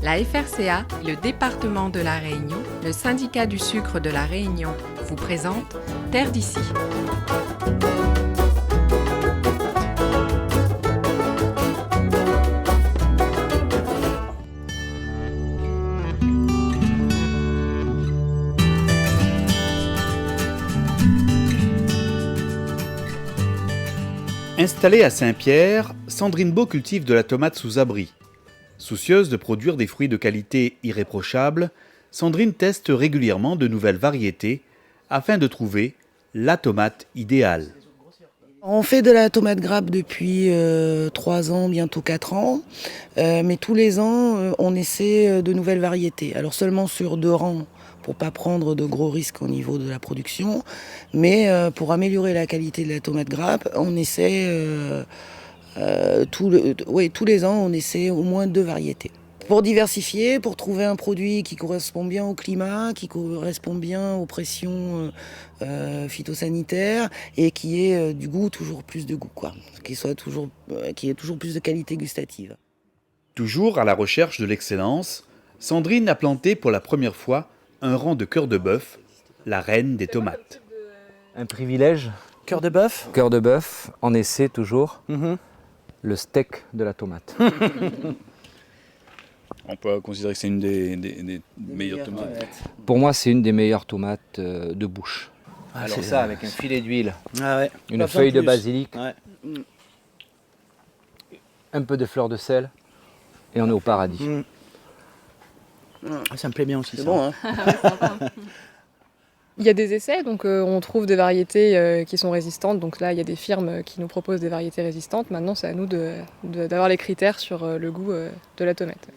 La FRCA, le département de la Réunion, le syndicat du sucre de la Réunion vous présente Terre d'ici. Installée à Saint-Pierre, Sandrine Beau cultive de la tomate sous abri. Soucieuse de produire des fruits de qualité irréprochable, Sandrine teste régulièrement de nouvelles variétés afin de trouver la tomate idéale. On fait de la tomate grappe depuis 3 ans, bientôt 4 ans, mais tous les ans on essaie de nouvelles variétés. Alors seulement sur 2 rangs pour pas prendre de gros risques au niveau de la production, mais pour améliorer la qualité de la tomate grappe, on essaie tous les ans on essaie au moins 2 variétés. Pour diversifier, pour trouver un produit qui correspond bien au climat, qui correspond bien aux pressions phytosanitaires et qui ait du goût, toujours plus de goût, qui ait toujours plus de qualité gustative. Toujours à la recherche de l'excellence, Sandrine a planté pour la première fois un rang de cœur de bœuf, la reine des tomates. Un privilège. Cœur de bœuf. Cœur de bœuf, on essaie toujours le steak de la tomate. On peut considérer que c'est une des meilleures tomates. Pour moi, c'est une des meilleures tomates de bouche. Alors c'est ça, avec un filet d'huile, Ah ouais. une feuille de plus. basilic, Ouais. un peu de fleur de sel, et on est au paradis. Ça me plaît bien aussi. C'est ça. bon, hein. Il y a des essais, donc on trouve des variétés qui sont résistantes. Donc là, il y a des firmes qui nous proposent des variétés résistantes. Maintenant, c'est à nous d'avoir les critères sur le goût de la tomate.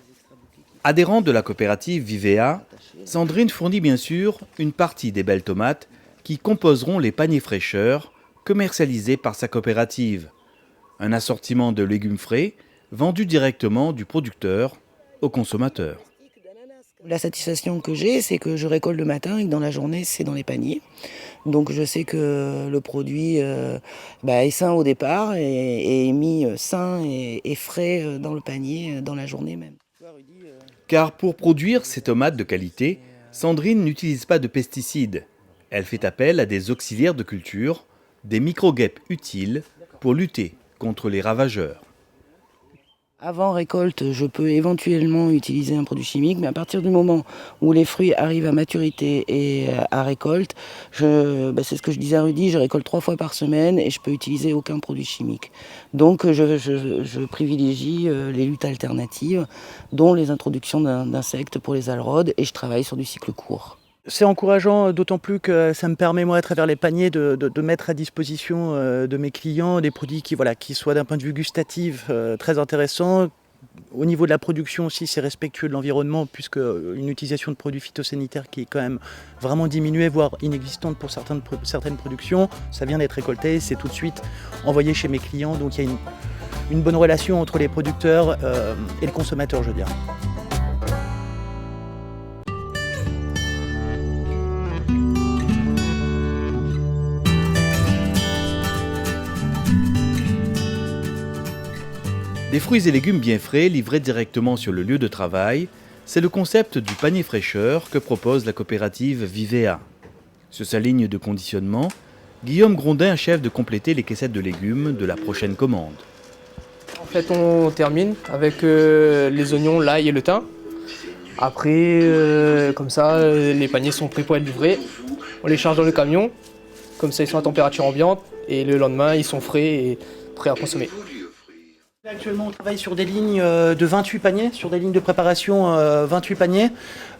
Adhérente de la coopérative Vivea, Sandrine fournit bien sûr une partie des belles tomates qui composeront les paniers fraîcheurs commercialisés par sa coopérative. Un assortiment de légumes frais vendus directement du producteur au consommateur. La satisfaction que j'ai, c'est que je récolte le matin et que dans la journée, c'est dans les paniers. Donc je sais que le produit est sain au départ et est mis sain et frais dans le panier dans la journée même. Car pour produire ces tomates de qualité, Sandrine n'utilise pas de pesticides. Elle fait appel à des auxiliaires de culture, des micro-guêpes utiles pour lutter contre les ravageurs. Avant récolte, je peux éventuellement utiliser un produit chimique, mais à partir du moment où les fruits arrivent à maturité et à récolte, c'est ce que je disais à Rudy, je récolte 3 fois par semaine et je peux utiliser aucun produit chimique. Donc je privilégie les luttes alternatives, dont les introductions d'insectes pour les aleurodes, et je travaille sur du cycle court. C'est encourageant, d'autant plus que ça me permet, moi, à travers les paniers, de mettre à disposition de mes clients des produits qui soient d'un point de vue gustatif très intéressants. Au niveau de la production aussi, c'est respectueux de l'environnement, puisque une utilisation de produits phytosanitaires qui est quand même vraiment diminuée, voire inexistante pour certaines productions. Ça vient d'être récolté, c'est tout de suite envoyé chez mes clients, donc il y a une bonne relation entre les producteurs et le consommateur, je dirais. Des fruits et légumes bien frais livrés directement sur le lieu de travail, c'est le concept du panier fraîcheur que propose la coopérative Vivea. Sur sa ligne de conditionnement, Guillaume Grondin achève de compléter les caissettes de légumes de la prochaine commande. En fait, on termine avec les oignons, l'ail et le thym. Après, comme ça, les paniers sont prêts pour être livrés. On les charge dans le camion, comme ça ils sont à température ambiante, et le lendemain ils sont frais et prêts à consommer. Actuellement, on travaille sur des lignes de 28 paniers, sur des lignes de préparation 28 paniers.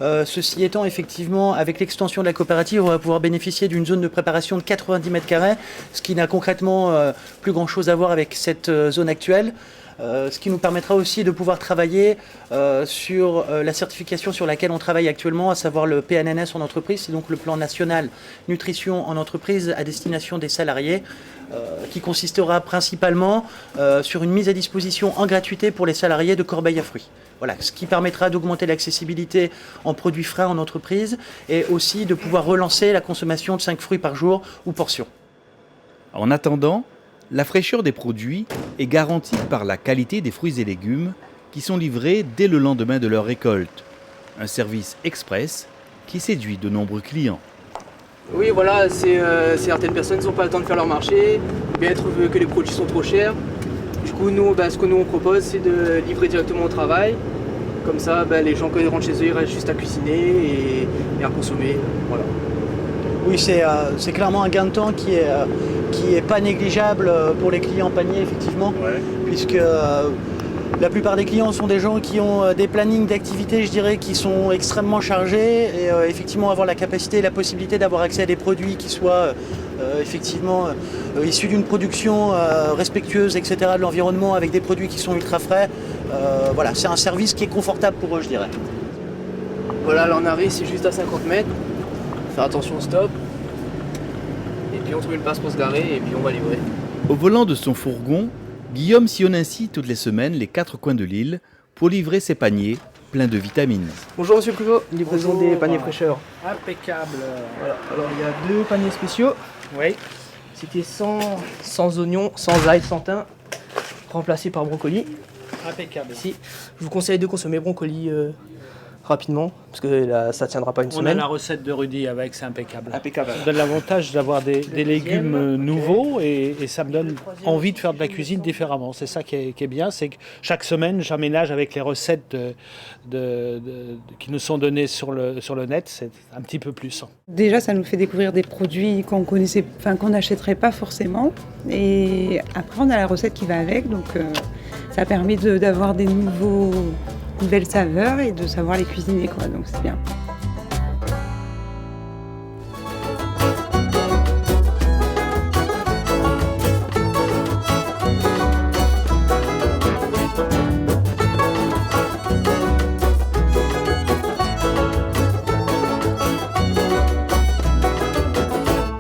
Ceci étant, effectivement, avec l'extension de la coopérative, on va pouvoir bénéficier d'une zone de préparation de 90 mètres carrés, ce qui n'a concrètement plus grand-chose à voir avec cette zone actuelle. Ce qui nous permettra aussi de pouvoir travailler sur la certification sur laquelle on travaille actuellement, à savoir le PNNS en entreprise, c'est donc le plan national nutrition en entreprise à destination des salariés, qui consistera principalement sur une mise à disposition en gratuité pour les salariés de corbeilles à fruits. Voilà, ce qui permettra d'augmenter l'accessibilité en produits frais en entreprise et aussi de pouvoir relancer la consommation de 5 fruits par jour ou portion. En attendant, la fraîcheur des produits est garantie par la qualité des fruits et légumes qui sont livrés dès le lendemain de leur récolte. Un service express qui séduit de nombreux clients. Oui, voilà, certaines personnes n'ont pas le temps de faire leur marché, bien trouvent que les produits sont trop chers. Du coup, nous, ce que nous on propose, c'est de livrer directement au travail. Comme ça, les gens, quand ils rentrent chez eux, ils restent juste à cuisiner et à consommer. Voilà. Oui, c'est clairement un gain de temps qui est pas négligeable pour les clients paniers, effectivement, puisque la plupart des clients sont des gens qui ont des plannings d'activités, je dirais, qui sont extrêmement chargés et effectivement avoir la capacité et la possibilité d'avoir accès à des produits qui soient effectivement issus d'une production respectueuse, etc., de l'environnement, avec des produits qui sont ultra frais. Voilà, c'est un service qui est confortable pour eux, je dirais. Voilà, là en arrêt, c'est juste à 50 mètres. Faire attention au stop. Et puis on trouve une place pour se garer et puis on va livrer. Au volant de son fourgon, Guillaume sillonne ainsi toutes les semaines les 4 coins de l'île pour livrer ses paniers pleins de vitamines. Bonjour Monsieur le Prévost, livraison des paniers fraîcheurs. Impeccable. Voilà, alors il y a 2 paniers spéciaux. Oui. C'était sans oignons, sans ail, sans thym, remplacé par brocoli. Impeccable. Ici, je vous conseille de consommer brocoli rapidement, parce que là, ça ne tiendra pas une On semaine. a la recette de Rudy avec, c'est impeccable. Impeccable. Ça me donne l'avantage d'avoir des légumes nouveaux et ça me donne envie de faire de la cuisine différemment. C'est ça qui est bien, c'est que chaque semaine, j'aménage avec les recettes qui nous sont données sur le net, c'est un petit peu plus. Déjà, ça nous fait découvrir des produits qu'on connaissait, qu'on n'achèterait pas forcément. Et après, on a la recette qui va avec, donc ça permet d'avoir des nouvelles saveurs et de savoir les cuisiner, quoi. Donc c'est bien.